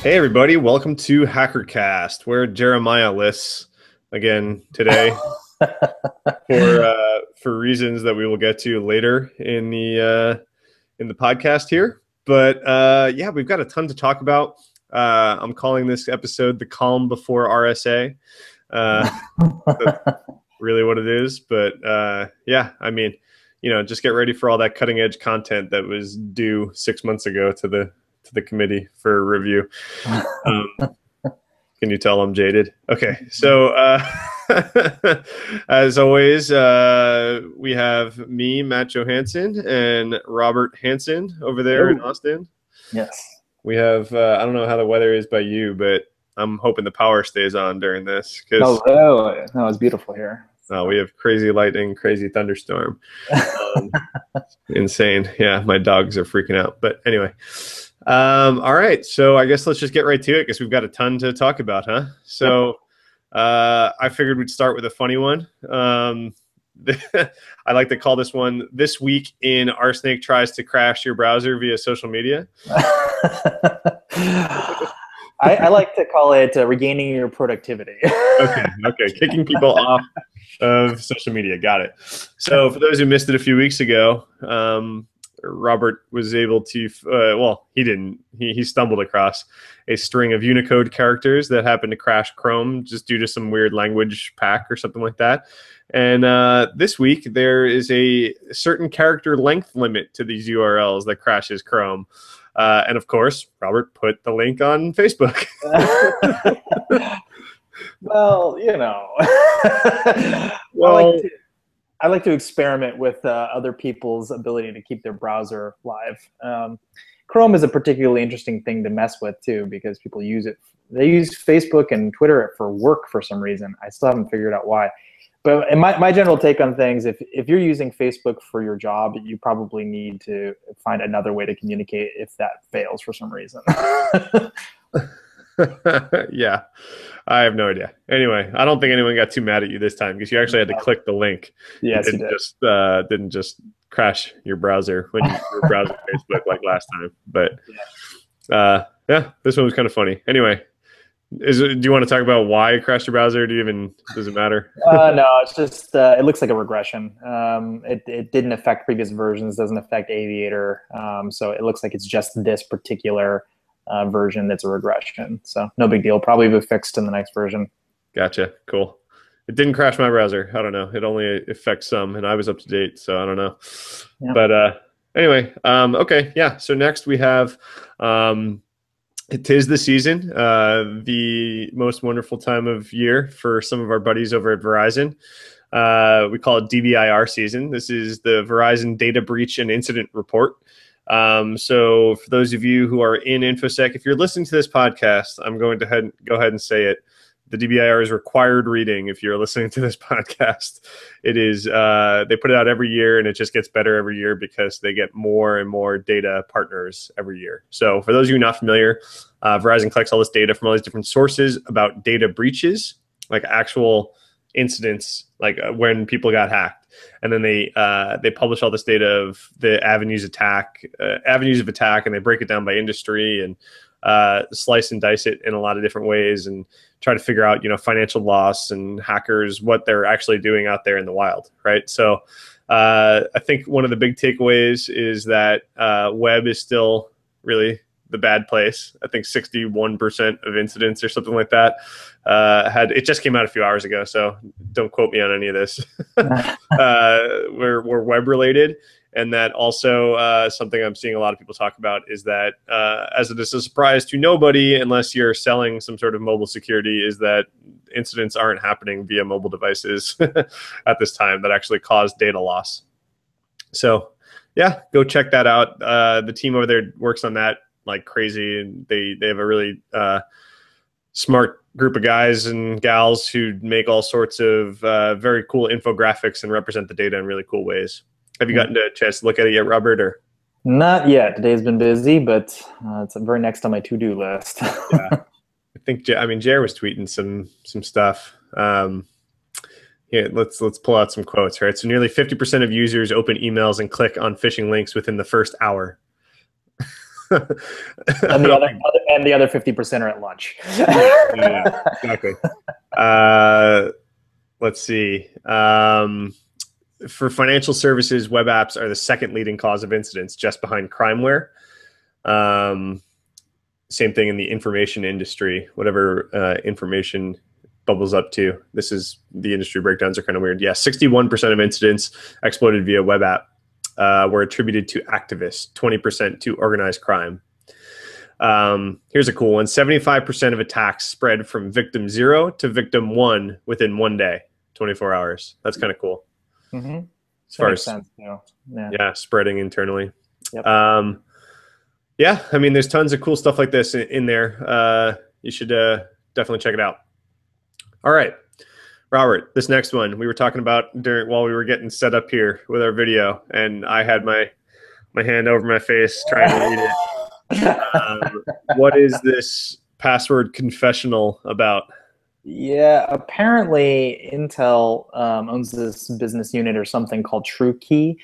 Hey everybody, welcome to HackerKast, where Jeremiah lists again today for reasons that we will get to later in the podcast here. But yeah, we've got a ton to talk about. I'm calling this episode "The Calm Before RSA." That's really what it is. But yeah, I mean, just get ready for all that cutting edge content that was due 6 months ago to the committee for review. Can you tell I'm jaded? Okay, so as always, we have me, Matt Johansen, and Robert Hansen over there in Austin. Yes. We have, I don't know how the weather is by you, but I'm hoping the power stays on during this. No, it's beautiful here. So. We have crazy lightning, crazy thunderstorm. Insane. Yeah, my dogs are freaking out. But anyway. All right, so I guess let's just get right to it because we've got a ton to talk about, huh? So I figured we'd start with a funny one. I like to call this one "This Week in Arsnake Tries to Crash Your Browser Via Social Media." I like to call it regaining your productivity. Okay, kicking people off of social media. Got it. So for those who missed it a few weeks ago, Robert was able to, well, he didn't. He stumbled across a string of Unicode characters that happened to crash Chrome just due to some weird language pack or something like that. And this week, there is a certain character length limit to these URLs that crashes Chrome. And of course, Robert put the link on Facebook. Well, well, I like to experiment with other people's ability to keep their browser live. Chrome is a particularly interesting thing to mess with too, because people use it. They use Facebook and Twitter for work for some reason. I still haven't figured out why. But my general take on things, if you're using Facebook for your job, you probably need to find another way to communicate if that fails for some reason. Yeah, I have no idea. Anyway, I don't think anyone got too mad at you this time because you actually had to click the link. Yes, you didn't just crash your browser when you were browsing Facebook like last time. But yeah, this one was kind of funny. Anyway, do you want to talk about why it crashed your browser? Does it matter? No, it's just it looks like a regression. It didn't affect previous versions, doesn't affect Aviator, so it looks like it's just this particular version that's a regression. So no big deal. Probably be fixed in the next version. Gotcha. Cool. It didn't crash my browser. I don't know. It only affects some, and I was up to date, so I don't know. Yeah. But anyway, okay, yeah. So next we have it is the season, the most wonderful time of year for some of our buddies over at Verizon. We call it DBIR season. This is the Verizon Data Breach and Incident Report. So for those of you who are in InfoSec, if you're listening to this podcast, I'm going to go ahead and say it. The DBIR is required reading if you're listening to this podcast. It is, they put it out every year and it just gets better every year because they get more and more data partners every year. So for those of you not familiar, Verizon collects all this data from all these different sources about data breaches, like actual incidents, like when people got hacked. And then they publish all this data of the avenues of attack, and they break it down by industry and slice and dice it in a lot of different ways and try to figure out, financial loss and hackers, what they're actually doing out there in the wild, right? So I think one of the big takeaways is that web is still really the bad place. I think 61% of incidents or something like that it just came out a few hours ago, so don't quote me on any of this. We're web related. And that also something I'm seeing a lot of people talk about is that, as it is a surprise to nobody, unless you're selling some sort of mobile security, is that incidents aren't happening via mobile devices at this time that actually cause data loss. So yeah, go check that out. The team over there works on that like crazy, and they have a really smart group of guys and gals who make all sorts of very cool infographics and represent the data in really cool ways. Have you gotten a chance to look at it yet, Robert? Or not yet. Today's been busy, but it's very next on my to-do list. Yeah, I think Jer was tweeting some stuff. Here, let's pull out some quotes. Right, so nearly 50% of users open emails and click on phishing links within the first hour. And the other 50% are at lunch. Yeah, exactly. Let's see. For financial services, web apps are the second leading cause of incidents, just behind crimeware. Same thing in the information industry, whatever information bubbles up to. This is, the industry breakdowns are kind of weird. Yeah, 61% of incidents exploited via web app were attributed to activists, 20% to organized crime. Here's a cool one. 75% of attacks spread from victim 0 to victim 1 within 1 day, 24 hours. That's kind of cool. Mm-hmm. As far makes as, sense, you know. yeah, spreading internally. Yep. Yeah, I mean, there's tons of cool stuff like this in there. You should definitely check it out. All right, Robert, this next one we were talking about while we were getting set up here with our video, and I had my hand over my face trying to read it. What is this password confessional about? Yeah, apparently Intel owns this business unit or something called TrueKey,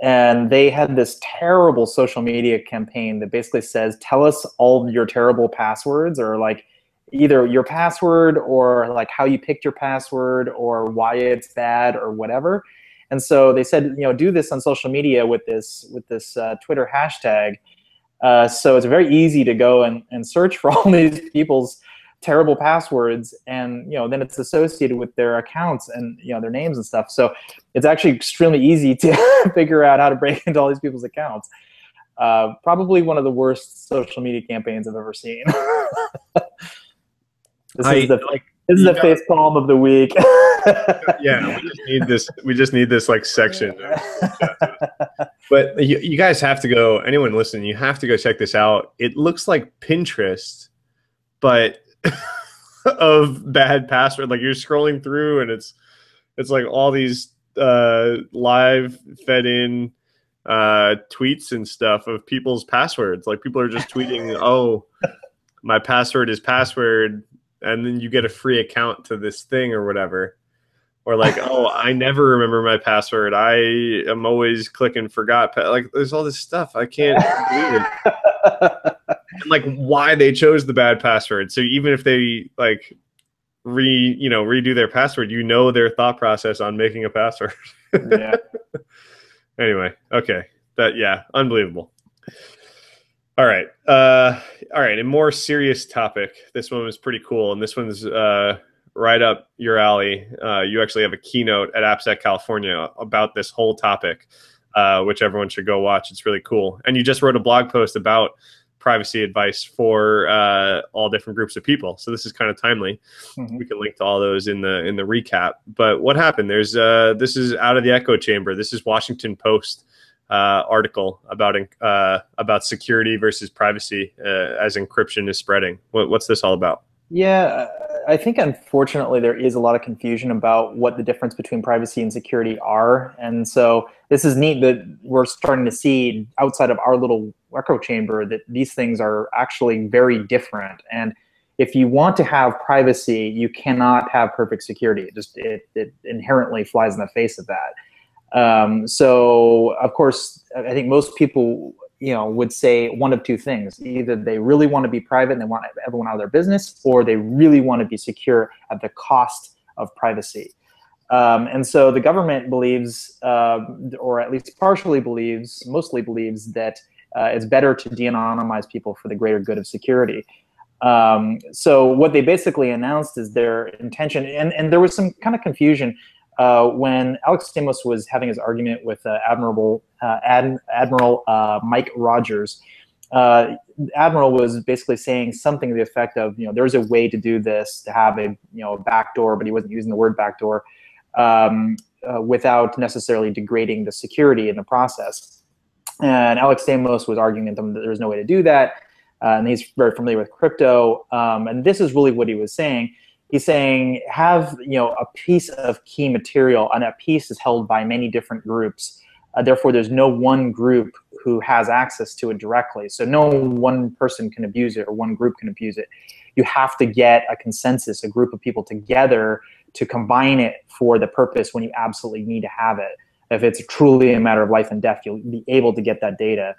and they had this terrible social media campaign that basically says, tell us all your terrible passwords, or like either your password or like how you picked your password or why it's bad or whatever. And so they said, you know, do this on social media with this Twitter hashtag. So it's very easy to go and search for all these people's terrible passwords, and you know, then it's associated with their accounts and, you know, their names and stuff. So it's actually extremely easy to figure out how to break into all these people's accounts. Probably one of the worst social media campaigns I've ever seen. This is the face palm of the week. Yeah, we just need this like section. But you guys have to go, anyone listening, you have to go check this out. It looks like Pinterest, but of bad password. Like, you're scrolling through and it's like all these live fed in tweets and stuff of people's passwords. Like, people are just tweeting, oh, my password is password, and then you get a free account to this thing or whatever. Or like, oh, I never remember my password, I am always clicking forgot. Like, there's all this stuff. I can't believe it. And like, why they chose the bad password. So even if they like redo their password, you know, their thought process on making a password. Yeah. Anyway, okay. Yeah, unbelievable. All right. A more serious topic. This one was pretty cool, and this one's right up your alley. You actually have a keynote at AppSec California about this whole topic, which everyone should go watch. It's really cool. And you just wrote a blog post about privacy advice for all different groups of people. So this is kind of timely. Mm-hmm. We can link to all those in the recap. But what happened? There's this is out of the echo chamber. This is Washington Post article about security versus privacy as encryption is spreading. What's this all about? Yeah, I think unfortunately there is a lot of confusion about what the difference between privacy and security are. And so this is neat that we're starting to see outside of our little echo chamber that these things are actually very different. And if you want to have privacy, you cannot have perfect security. It inherently flies in the face of that. So of course, I think most people, you know, would say one of two things. Either they really want to be private and they want everyone out of their business, or they really want to be secure at the cost of privacy. And so the government believes, or at least partially believes, mostly believes that it's better to de-anonymize people for the greater good of security. So what they basically announced is their intention, and there was some kind of confusion when Alex Stamos was having his argument with Admiral Mike Rogers. Admiral was basically saying something to the effect of, you know, there's a way to do this, to have a backdoor, but he wasn't using the word backdoor, without necessarily degrading the security in the process. And Alex Stamos was arguing that there's no way to do that, and he's very familiar with crypto. And this is really what he was saying. He's saying, have a piece of key material, and that piece is held by many different groups. Therefore, there's no one group who has access to it directly. So no one person can abuse it or one group can abuse it. You have to get a consensus, a group of people together to combine it for the purpose when you absolutely need to have it. If it's truly a matter of life and death, you'll be able to get that data.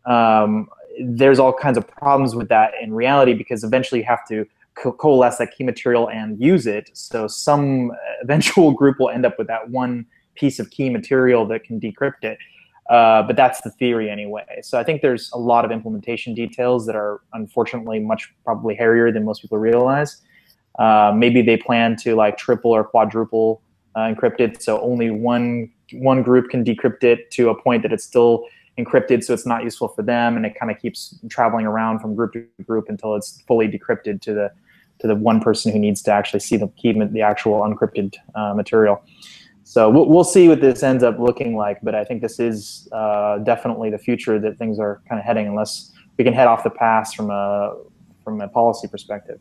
there's all kinds of problems with that in reality, because eventually you have to coalesce that key material and use it. So some eventual group will end up with that one piece of key material that can decrypt it. But that's the theory anyway. So I think there's a lot of implementation details that are unfortunately much probably hairier than most people realize. Maybe they plan to like triple or quadruple encrypt it, so only one group can decrypt it to a point that it's still encrypted, so it's not useful for them, and it kind of keeps traveling around from group to group until it's fully decrypted to the one person who needs to actually see the actual unencrypted material. So we'll see what this ends up looking like, but I think this is definitely the future that things are kind of heading, unless we can head off the pass from a policy perspective.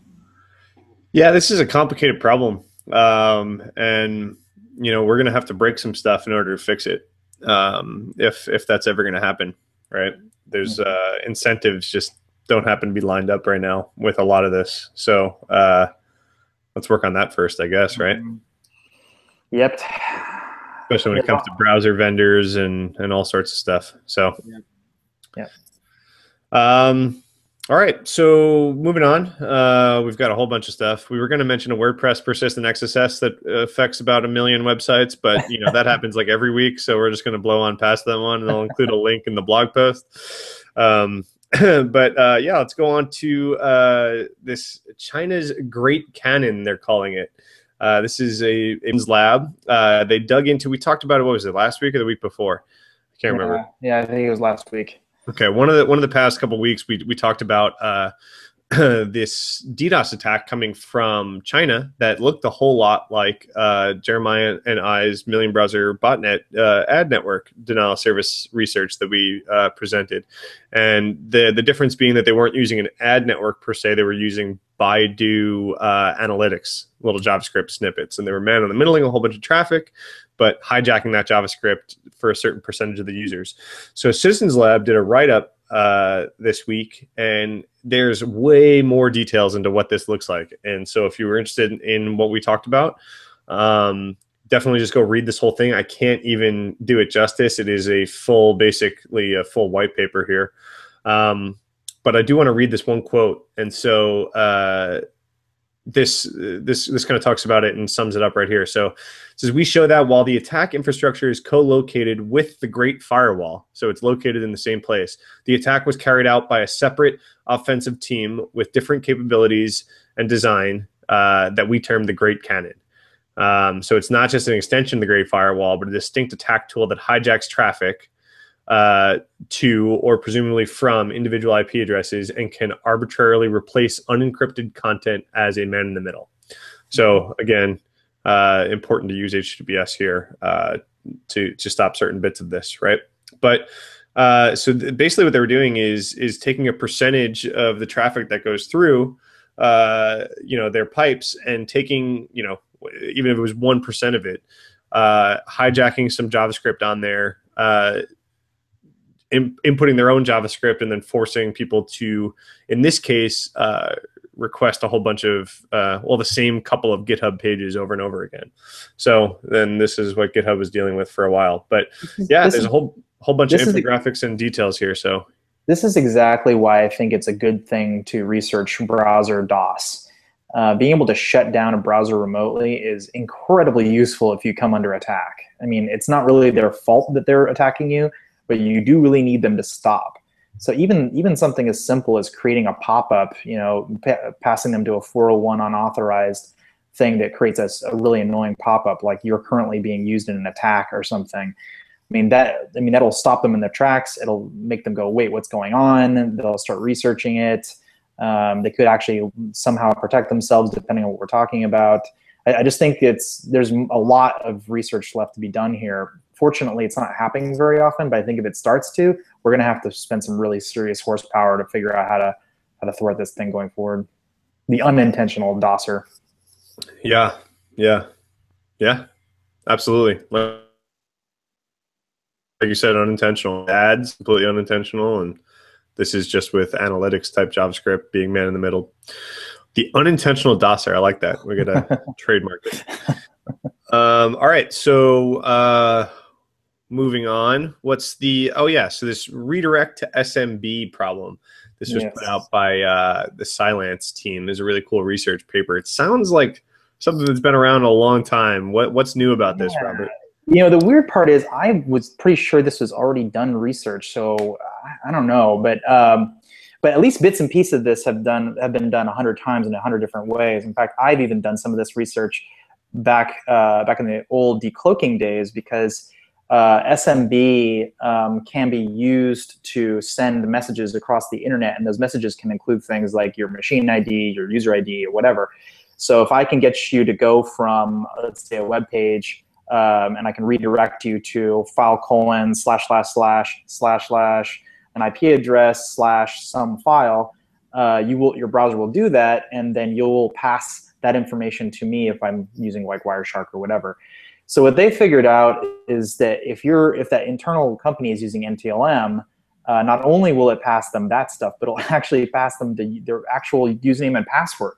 Yeah, this is a complicated problem, and we're going to have to break some stuff in order to fix it, if that's ever going to happen, right? There's incentives just don't happen to be lined up right now with a lot of this, so let's work on that first, I guess, right? Yep. Especially when it comes to browser vendors and all sorts of stuff. So, yeah. All right. So moving on, we've got a whole bunch of stuff. We were going to mention a WordPress persistent XSS that affects about 1 million websites, but that happens like every week. So we're just going to blow on past that one, and I'll include a link in the blog post. But yeah, let's go on to this China's Great Cannon, they're calling it. This is a lab. They dug into, we talked about it, what was it, last week or the week before? I can't remember. Yeah, I think it was last week. Okay, one of the past couple of weeks, we talked about this DDoS attack coming from China that looked a whole lot like Jeremiah and I's million browser botnet ad network denial of service research that we presented, and the difference being that they weren't using an ad network per se; they were using Baidu analytics, little JavaScript snippets, and they were man-in-the-middling a whole bunch of traffic, but hijacking that JavaScript for a certain percentage of the users. So Citizens Lab did a write-up this week, and there's way more details into what this looks like. And so if you were interested in what we talked about, definitely just go read this whole thing. I can't even do it justice. It is basically a full white paper here. But I do want to read this one quote. And so this kind of talks about it and sums it up right here. So it says, we show that while the attack infrastructure is co-located with the Great Firewall, so it's located in the same place, the attack was carried out by a separate offensive team with different capabilities and design that we term the Great Cannon. So it's not just an extension of the Great Firewall, but a distinct attack tool that hijacks traffic to or presumably from individual IP addresses and can arbitrarily replace unencrypted content as a man in the middle. So again, important to use HTTPS here to stop certain bits of this, right? But so basically what they were doing is taking a percentage of the traffic that goes through their pipes and taking, even if it was 1% of it, hijacking some JavaScript on there, inputting their own JavaScript, and then forcing people to, in this case, request a whole bunch of, the same couple of GitHub pages over and over again. So then this is what GitHub was dealing with for a while. But yeah, there's a whole bunch of infographics and details here. So this is exactly why I think it's a good thing to research browser DOS. Being able to shut down a browser remotely is incredibly useful if you come under attack. I mean, it's not really their fault that they're attacking you, but you do really need them to stop. So even something as simple as creating a pop-up, passing them to a 401 unauthorized thing that creates a really annoying pop-up, like you're currently being used in an attack or something. That'll stop them in their tracks. It'll make them go, wait, what's going on? They'll start researching it. They could actually somehow protect themselves, depending on what we're talking about. I just think there's a lot of research left to be done here. Fortunately, it's not happening very often, but I think if it starts to, we're going to have to spend some really serious horsepower to figure out how to thwart this thing going forward. The unintentional DOSer. Yeah, absolutely. Like you said, unintentional ads, completely unintentional, and this is just with analytics type JavaScript being man in the middle. The unintentional DOSer, I like that. We're gonna trademark it. All right, so moving on. What's the, oh yeah, so this redirect to SMB problem. This was put out by the Silence team. Is a really cool research paper. It sounds like something that's been around a long time. What's new about this, Robert? You know, the weird part is I was pretty sure this was already done research, so I don't know, but at least bits and pieces of this have been done 100 times in 100 different ways. In fact, I've even done some of this research back in the old decloaking days, because SMB can be used to send messages across the internet, and those messages can include things like your machine ID, your user ID, or whatever. So if I can get you to go from, let's say, a web page, and I can redirect you to file : / an IP address / some file, your browser will do that, and then you'll pass that information to me if I'm using like Wireshark or whatever. So what they figured out is that if that internal company is using NTLM, not only will it pass them that stuff, but it'll actually pass them their actual username and password.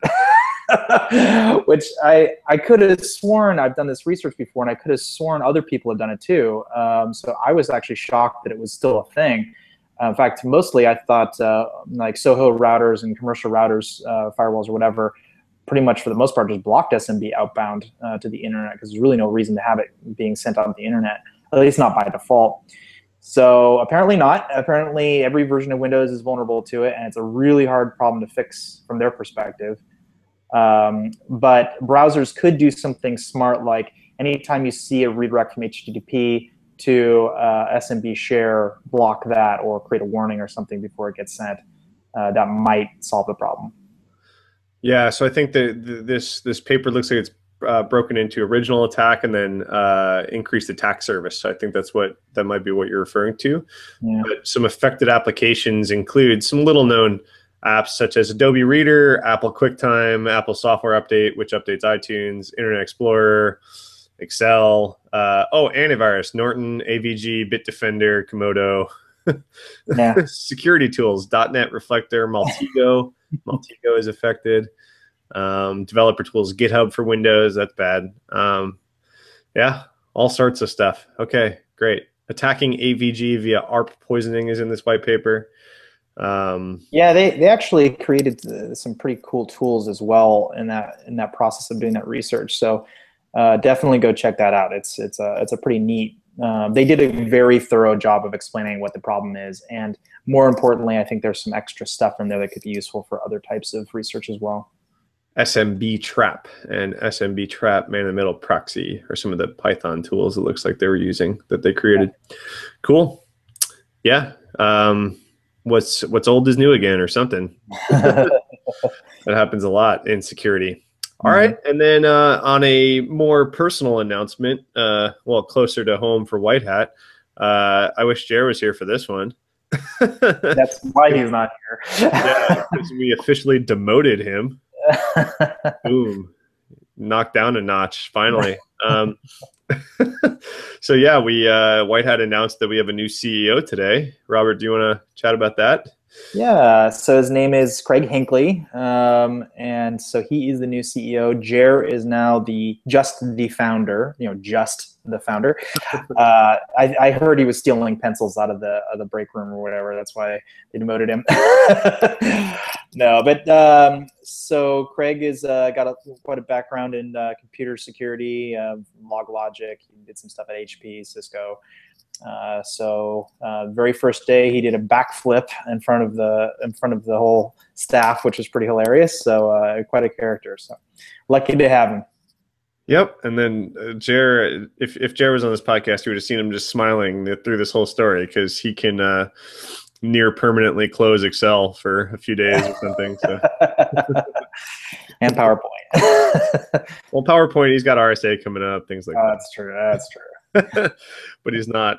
Which I could have sworn, I've done this research before, and I could have sworn other people have done it too. So I was actually shocked that it was still a thing. In fact, mostly I thought like Soho routers and commercial routers, firewalls or whatever, pretty much for the most part just blocked SMB outbound to the internet, because there's really no reason to have it being sent out the internet, at least not by default. So apparently not. Apparently every version of Windows is vulnerable to it, and it's a really hard problem to fix from their perspective. But browsers could do something smart, like anytime you see a redirect from HTTP to SMB share, block that or create a warning or something before it gets sent. That might solve the problem. Yeah, so I think that this paper looks like it's broken into original attack and then increased attack service. So I think that might be what you're referring to. Yeah. But some affected applications include some little known apps such as Adobe Reader, Apple QuickTime, Apple Software Update, which updates iTunes, Internet Explorer, Excel, antivirus, Norton, AVG, Bitdefender, Komodo, yeah. Security tools, .NET, Reflector, Maltego. Maltego is affected. Developer tools, GitHub for Windows, that's bad. Yeah, all sorts of stuff. Okay, great. Attacking AVG via ARP poisoning is in this white paper. Yeah, they actually created some pretty cool tools as well in that process of doing that research. So definitely go check that out. It's a pretty neat. They did a very thorough job of explaining what the problem is, and more importantly, I think there's some extra stuff in there that could be useful for other types of research as well. SMB Trap and SMB Trap man-in-the-middle proxy are some of the Python tools it looks like they were using that they created. Yeah. Cool. Yeah. What's old is new again or something. That happens a lot in security. All right, and then on a more personal announcement, well, closer to home for WhiteHat, I wish Jer was here for this one. That's why he's not here. Yeah, because we officially demoted him. Boom, knocked down a notch, finally. So yeah, WhiteHat announced that we have a new CEO today. Robert, do you want to chat about that? Yeah, so his name is Craig Hinckley, and so he is the new CEO. Jer is now just the founder. I heard he was stealing pencils out of the break room or whatever. That's why they demoted him. No, but so Craig is got quite a background in computer security, LogLogic. He did some stuff at HP, Cisco. Very first day he did a backflip in front of the whole staff, which was pretty hilarious. So quite a character. So lucky to have him. Yep. And then Jer, if Jer was on this podcast, you would have seen him just smiling through this whole story, because he can near permanently close Excel for a few days or something. So. And PowerPoint. Well, PowerPoint, he's got RSA coming up, things like that. That's true. That's true. But he's not,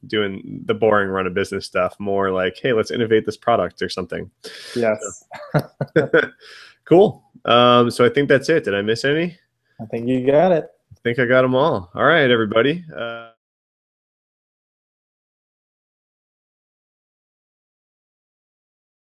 doing the boring run of business stuff. More like, hey, let's innovate this product or something. Yes. So. Cool. So I think that's it. Did I miss any? I think you got it. I think I got them all. All right, everybody.